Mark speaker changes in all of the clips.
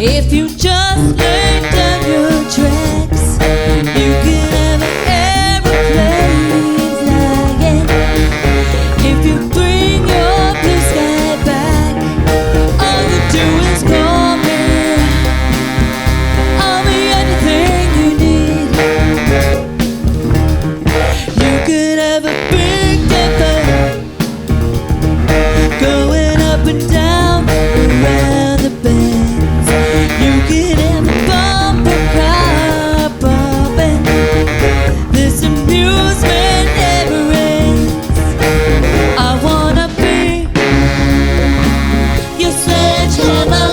Speaker 1: If you just lay down your tracks, you can have an aeroplane flying. If you bring your blue sky back, all you do is call me. I'll be anything you need. You could have a big dipper going up and down around the bend. You could have a bumper car bumping. This amusement never ends. I wanna be your sledgehammer.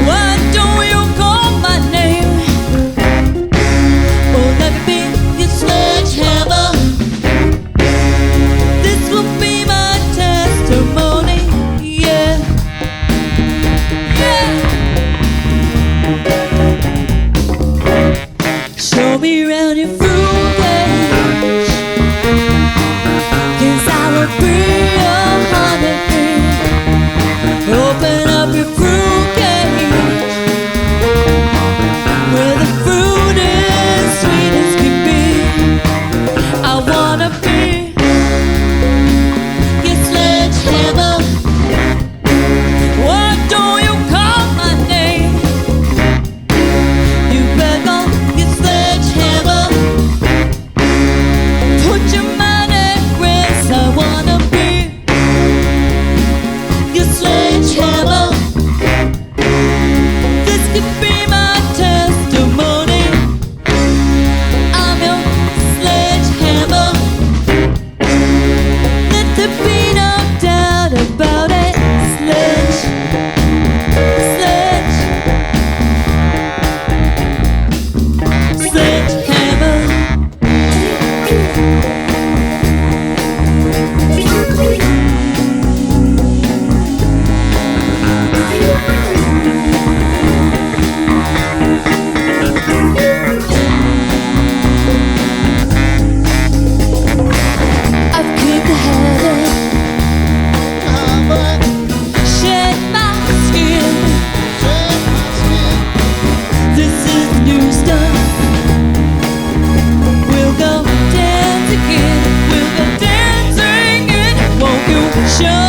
Speaker 1: Why don't you call my name? Oh, let me be your sledgehammer. This will be my testimony. Yeah. Show me around your fruit cage, 'cause I will be your honeybee. Open up your fruit cage, where the fruit is sweet as can be. I wanna be your sledgehammer. Why don't you call my name? You better go your sledgehammer. Put your mind at rest. I wanna be your sledgehammer. This could be my testimony. I'm your sledgehammer. Let there be no doubt about it. Sledge, sledge, sledgehammer. I've kicked the habit, shed my skin. This is new stuff. We'll go dance again. We'll go dancing again. Won't you show